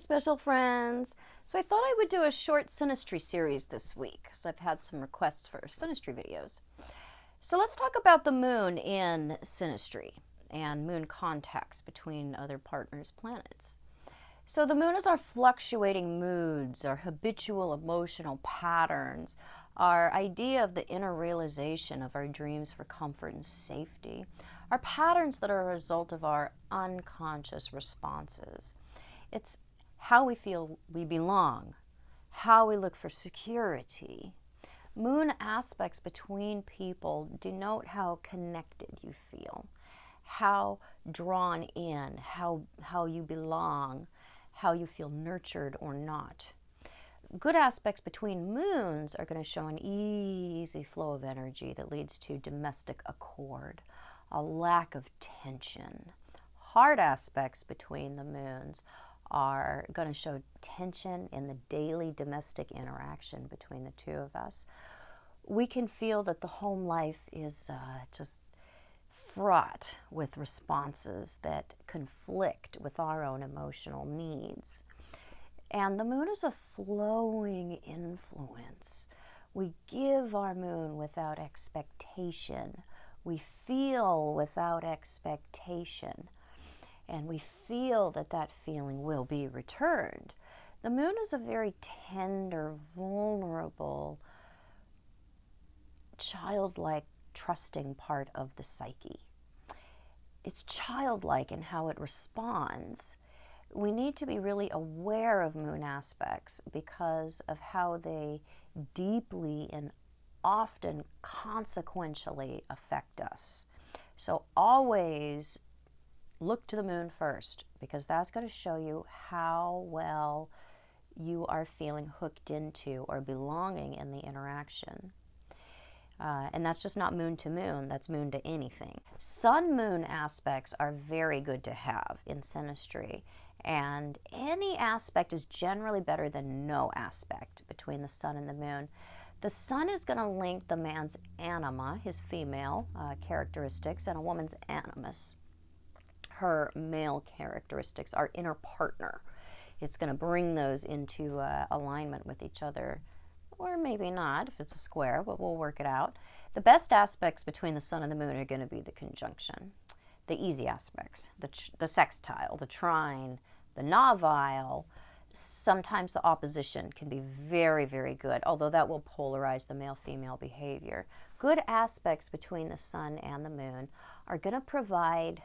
special friends. So I thought I would do a short Synastry series this week because I've had some requests for Synastry videos. So let's talk about the moon in Synastry and moon contacts between other partners' planets. So the moon is our fluctuating moods, our habitual emotional patterns, our idea of the inner realization of our dreams for comfort and safety, our patterns that are a result of our unconscious responses. It's how we feel we belong, how we look for security. Moon aspects between people denote how connected you feel, how drawn in, how you belong, how you feel nurtured or not. Good aspects between moons are going to show an easy flow of energy that leads to domestic accord, a lack of tension. Hard aspects between the moons are going to show tension in the daily domestic interaction between the two of us. We can feel that the home life is just fraught with responses that conflict with our own emotional needs. And the moon is a flowing influence. We give our moon without expectation. We feel without expectation. And we feel that that feeling will be returned. The moon is a very tender, vulnerable, childlike, trusting part of the psyche. It's childlike in how it responds. We need to be really aware of moon aspects because of how they deeply and often consequentially affect us. So always look to the moon first, because that's going to show you how well you are feeling hooked into or belonging in the interaction. And that's just not moon to moon, that's moon to anything. Sun-moon aspects are very good to have in Synastry, and any aspect is generally better than no aspect between the sun and the moon. The sun is going to link the man's anima, his female characteristics, and a woman's animus, her male characteristics, our inner partner. It's going to bring those into alignment with each other, or maybe not if it's a square, but we'll work it out. The best aspects between the sun and the moon are going to be the conjunction, the easy aspects, the sextile, the trine, the novile. Sometimes the opposition can be very, very good, although that will polarize the male-female behavior. Good aspects between the sun and the moon are going to provide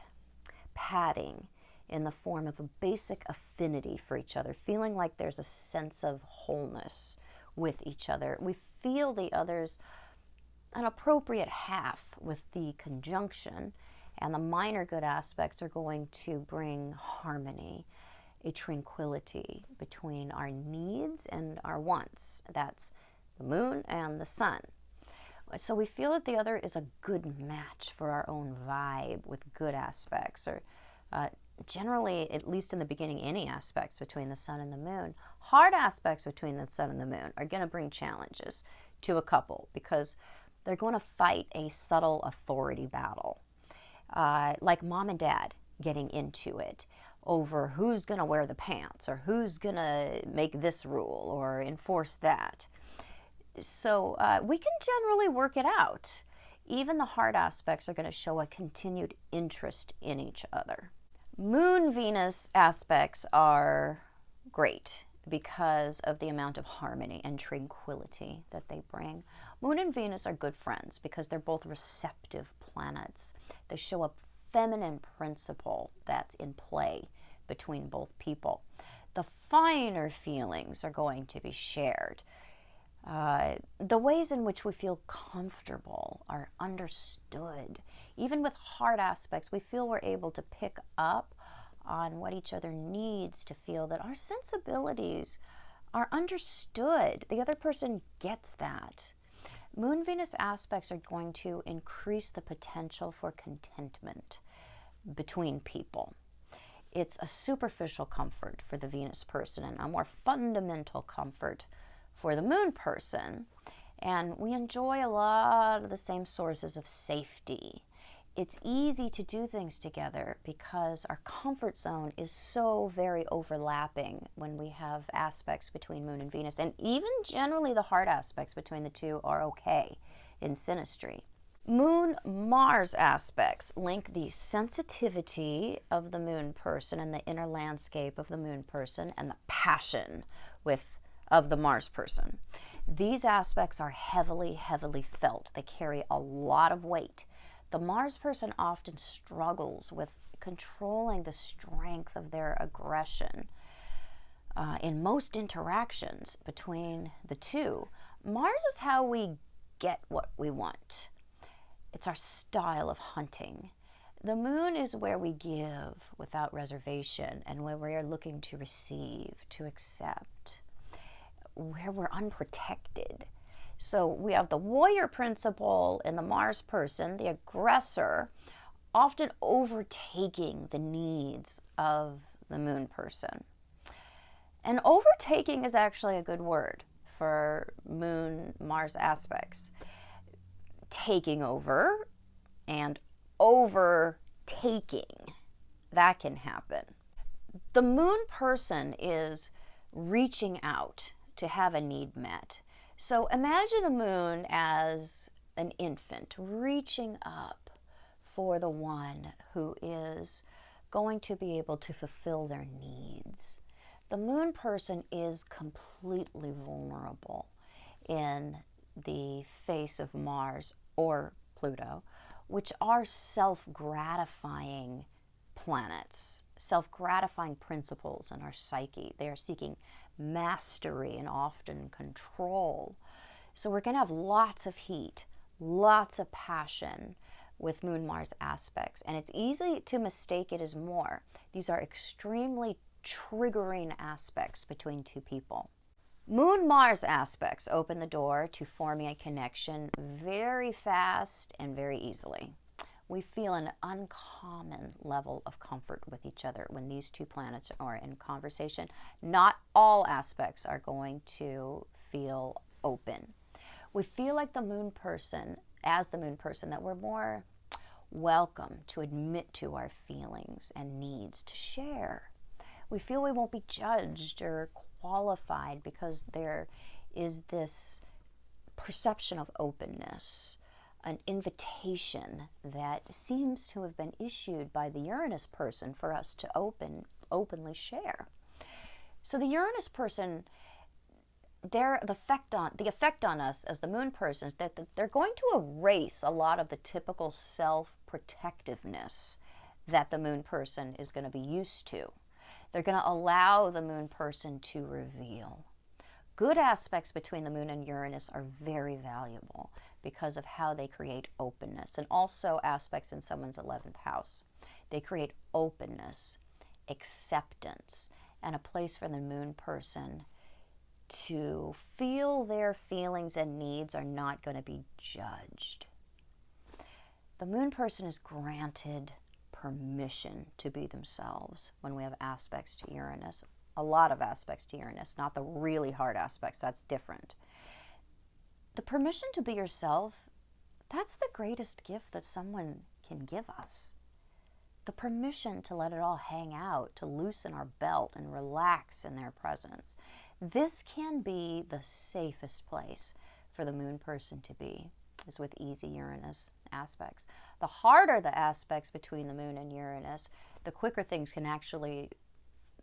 padding in the form of a basic affinity for each other, feeling like there's a sense of wholeness with each other. We feel the other's an appropriate half with the conjunction, and the minor good aspects are going to bring harmony, a tranquility between our needs and our wants. That's the moon and the sun. So we feel that the other is a good match for our own vibe with good aspects, or generally, at least in the beginning, any aspects between the sun and the moon. Hard aspects between the sun and the moon are going to bring challenges to a couple because they're going to fight a subtle authority battle, like mom and dad getting into it over who's going to wear the pants or who's going to make this rule or enforce that. So we can generally work it out. Even the hard aspects are going to show a continued interest in each other. Moon-Venus aspects are great because of the amount of harmony and tranquility that they bring. Moon and Venus are good friends because they're both receptive planets. They show a feminine principle that's in play between both people. The finer feelings are going to be shared. The ways in which we feel comfortable are understood. Even with hard aspects, we feel we're able to pick up on what each other needs to feel that our sensibilities are understood. The other person gets that. Moon-Venus aspects are going to increase the potential for contentment between people. It's a superficial comfort for the Venus person and a more fundamental comfort for the moon person, and we enjoy a lot of the same sources of safety it's easy to do things together because our comfort zone is so very overlapping when we have aspects between Moon and Venus. And even generally the hard aspects between the two are okay in synastry. Moon-Mars aspects link the sensitivity of the Moon person and the inner landscape of the Moon person and the passion of the Mars person. These aspects are heavily, heavily felt. They carry a lot of weight. The Mars person often struggles with controlling the strength of their aggression. In most interactions between the two, Mars is how we get what we want. It's our style of hunting. The Moon is where we give without reservation and where we are looking to receive, to accept, where we're unprotected. So we have the warrior principle in the Mars person, the aggressor, often overtaking the needs of the Moon person. And overtaking is actually a good word for Moon-Mars aspects. Taking over and overtaking, that can happen. The Moon person is reaching out to have a need met. So imagine the Moon as an infant reaching up for the one who is going to be able to fulfill their needs. The Moon person is completely vulnerable in the face of Mars or Pluto, which are self-gratifying planets, self-gratifying principles in our psyche. They are seeking mastery and often control. So we're going to have lots of heat, lots of passion with Moon-Mars aspects, and it's easy to mistake it as more. These are extremely triggering aspects between two people. Moon-Mars aspects open the door to forming a connection very fast and very easily. We feel an uncommon level of comfort with each other when these two planets are in conversation. Not all aspects are going to feel open. We feel like the Moon person, as the Moon person, that we're more welcome to admit to our feelings and needs, to share. We feel we won't be judged or qualified because there is this perception of openness, an invitation that seems to have been issued by the Uranus person for us to openly share. So the Uranus person, the effect on us as the Moon person is that they're going to erase a lot of the typical self-protectiveness that the Moon person is going to be used to. They're going to allow the Moon person to reveal. Good aspects between the Moon and Uranus are very valuable because of how they create openness, and also aspects in someone's 11th house. They create openness, acceptance, and a place for the Moon person to feel their feelings and needs are not going to be judged. The Moon person is granted permission to be themselves when we have aspects to Uranus. A lot of aspects to Uranus, not the really hard aspects, that's different. The permission to be yourself, that's the greatest gift that someone can give us. The permission to let it all hang out, to loosen our belt and relax in their presence. This can be the safest place for the Moon person to be, is with easy Uranus aspects. The harder the aspects between the Moon and Uranus, the quicker things can actually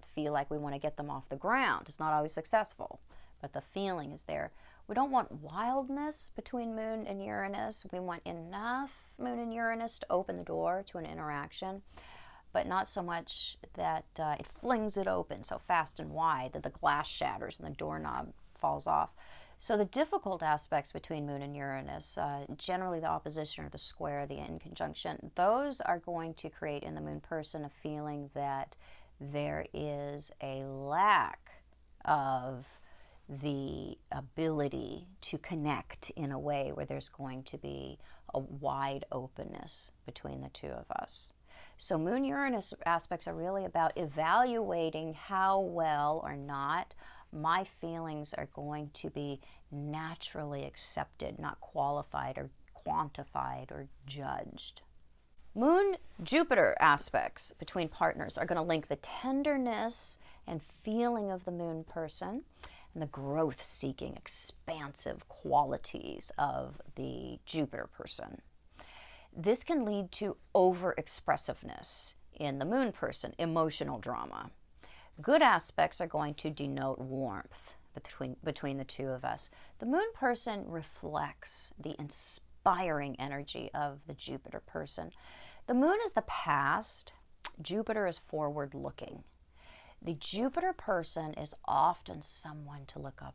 feel like we want to get them off the ground. It's not always successful, but the feeling is there. We don't want wildness between Moon and Uranus. We want enough Moon and Uranus to open the door to an interaction, but not so much that it flings it open so fast and wide that the glass shatters and the doorknob falls off. So the difficult aspects between Moon and Uranus, generally the opposition or the square, the in conjunction, those are going to create in the Moon person a feeling that there is a lack of the ability to connect in a way where there's going to be a wide openness between the two of us. So Moon-Uranus aspects are really about evaluating how well or not my feelings are going to be naturally accepted, not qualified or quantified or judged. Moon-Jupiter aspects between partners are going to link the tenderness and feeling of the Moon person and the growth-seeking, expansive qualities of the Jupiter person. This can lead to over-expressiveness in the Moon person, emotional drama. Good aspects are going to denote warmth between the two of us. The Moon person reflects the inspiring energy of the Jupiter person. The Moon is the past, Jupiter is forward-looking. The Jupiter person is often someone to look up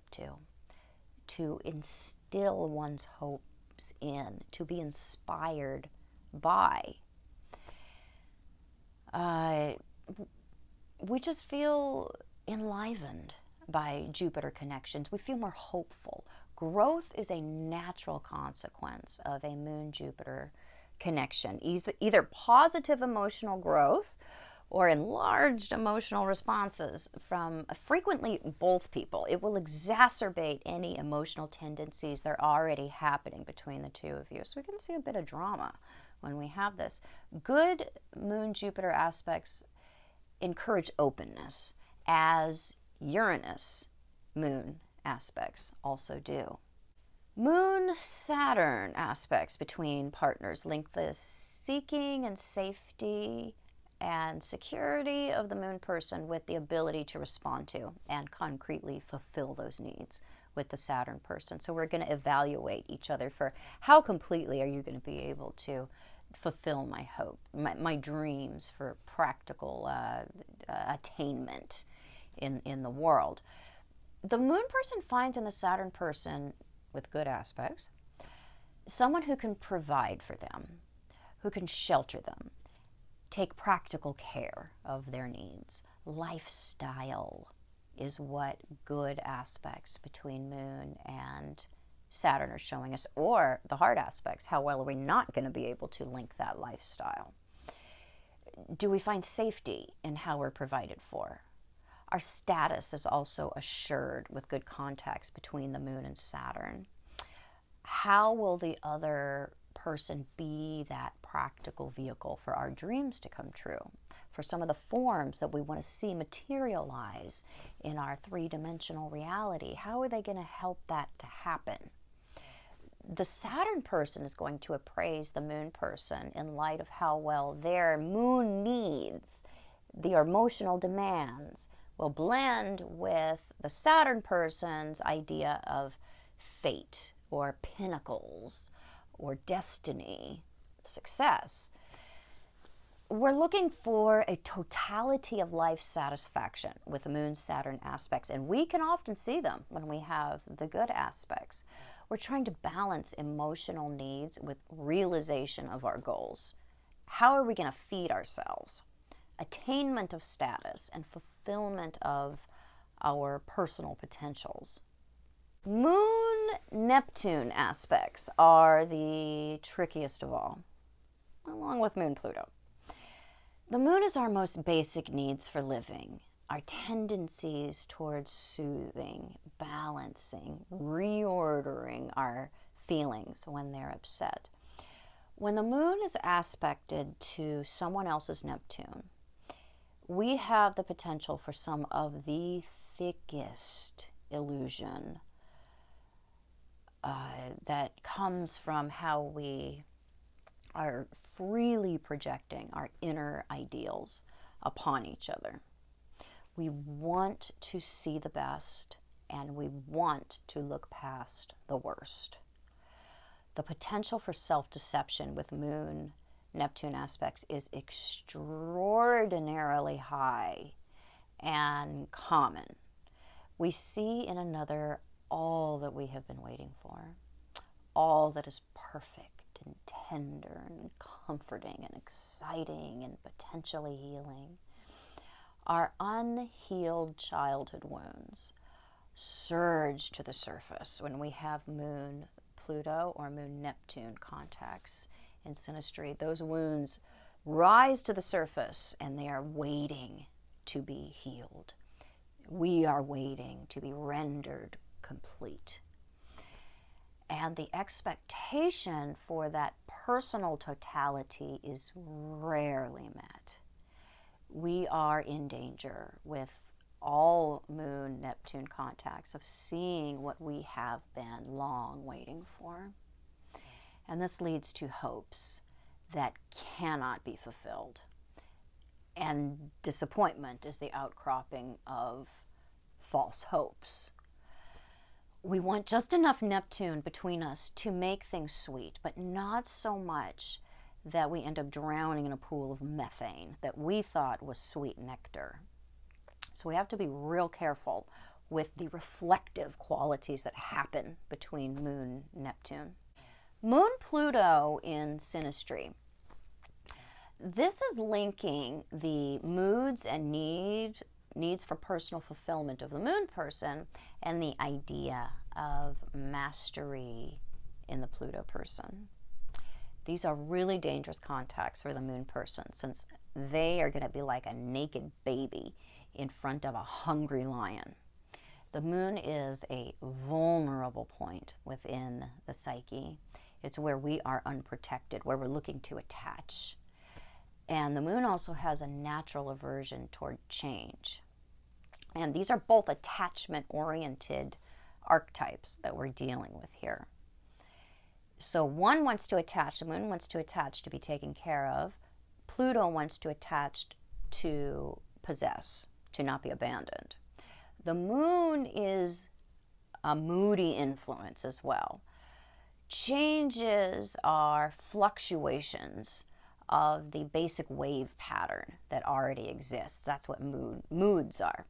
to instill one's hopes in, to be inspired by. We just feel enlivened by Jupiter connections. We feel more hopeful. Growth is a natural consequence of a Moon-Jupiter connection, either positive emotional growth or enlarged emotional responses from frequently both people. It will exacerbate any emotional tendencies that are already happening between the two of you. So we can see a bit of drama when we have this. Good Moon-Jupiter aspects encourage openness, as Uranus Moon aspects also do. Moon-Saturn aspects between partners link the seeking and safety and security of the Moon person with the ability to respond to and concretely fulfill those needs with the Saturn person. So we're going to evaluate each other for how completely are you going to be able to fulfill my hope, my dreams for practical attainment in the world. The Moon person finds in the Saturn person, with good aspects, someone who can provide for them, who can shelter them, take practical care of their needs. Lifestyle is what good aspects between Moon and Saturn are showing us, or the hard aspects. How well are we not going to be able to link that lifestyle? Do we find safety in how we're provided for? Our status is also assured with good contacts between the Moon and Saturn. How will the other person be that practical vehicle for our dreams to come true? For some of the forms that we want to see materialize in our three-dimensional reality, how are they going to help that to happen? The Saturn person is going to appraise the Moon person in light of how well their Moon needs, the emotional demands, will blend with the Saturn person's idea of fate or pinnacles or destiny, success. We're looking for a totality of life satisfaction with the Moon-Saturn aspects, and we can often see them when we have the good aspects. We're trying to balance emotional needs with realization of our goals. How are we going to feed ourselves? Attainment of status and fulfillment of our personal potentials. Moon-Neptune aspects are the trickiest of all, along with Moon-Pluto. The Moon is our most basic needs for living, our tendencies towards soothing, balancing, reordering our feelings when they're upset. When the Moon is aspected to someone else's Neptune, we have the potential for some of the thickest illusion that comes from how we are freely projecting our inner ideals upon each other. We want to see the best, and we want to look past the worst. The potential for self-deception with Moon-Neptune aspects is extraordinarily high and common. We see in another all that we have been waiting for, all that is perfect and tender and comforting and exciting and potentially healing. Our unhealed childhood wounds surge to the surface when we have Moon-Pluto or Moon-Neptune contacts in Synastry. Those wounds rise to the surface and they are waiting to be healed. We are waiting to be rendered complete. And the expectation for that personal totality is rarely met. We are in danger with all Moon Neptune contacts of seeing what we have been long waiting for. And this leads to hopes that cannot be fulfilled. And disappointment is the outcropping of false hopes. We want just enough Neptune between us to make things sweet, but not so much that we end up drowning in a pool of methane that we thought was sweet nectar. So we have to be real careful with the reflective qualities that happen between Moon and Neptune. Moon Pluto in Synastry. This is linking the moods and needs for personal fulfillment of the Moon person and the idea of mastery in the Pluto person. These are really dangerous contacts for the Moon person, since they are going to be like a naked baby in front of a hungry lion. The Moon is a vulnerable point within the psyche. It's where we are unprotected, where we're looking to attach. And the Moon also has a natural aversion toward change. And these are both attachment-oriented archetypes that we're dealing with here. So one wants to attach, the Moon wants to attach to be taken care of. Pluto wants to attach to possess, to not be abandoned. The Moon is a moody influence as well. Changes are fluctuations of the basic wave pattern that already exists. That's what moods are.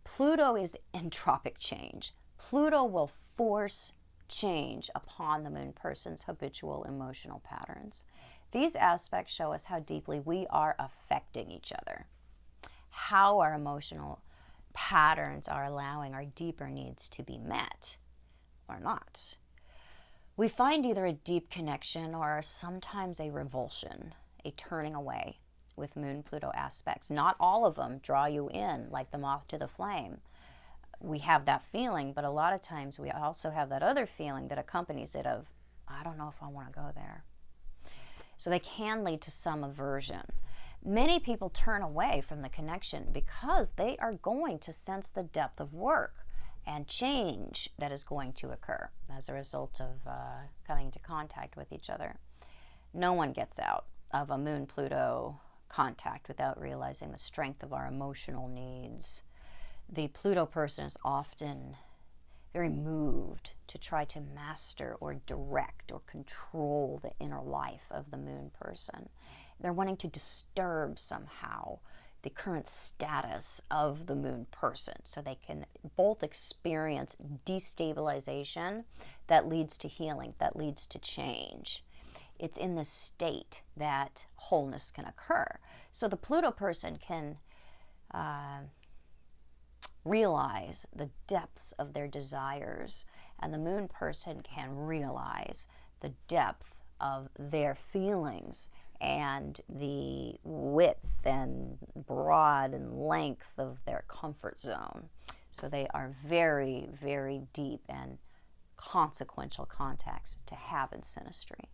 Pluto is entropic change. Pluto will force change upon the Moon person's habitual emotional patterns. These aspects show us how deeply we are affecting each other, how our emotional patterns are allowing our deeper needs to be met or not. We find either a deep connection or sometimes a revulsion, a turning away with Moon-Pluto aspects. Not all of them draw you in like the moth to the flame. We have that feeling, but a lot of times we also have that other feeling that accompanies it of, I don't know if I want to go there. So they can lead to some aversion. Many people turn away from the connection because they are going to sense the depth of work and change that is going to occur as a result of coming into contact with each other. No one gets out of a Moon-Pluto contact without realizing the strength of our emotional needs. The Pluto person is often very moved to try to master or direct or control the inner life of the Moon person. They're wanting to disturb somehow the current status of the Moon person so they can both experience destabilization that leads to healing, that leads to change. It's in this state that wholeness can occur. So the Pluto person can realize the depths of their desires, and the Moon person can realize the depth of their feelings and the width and broad and length of their comfort zone. So they are very, very deep and consequential contacts to have in Synastry.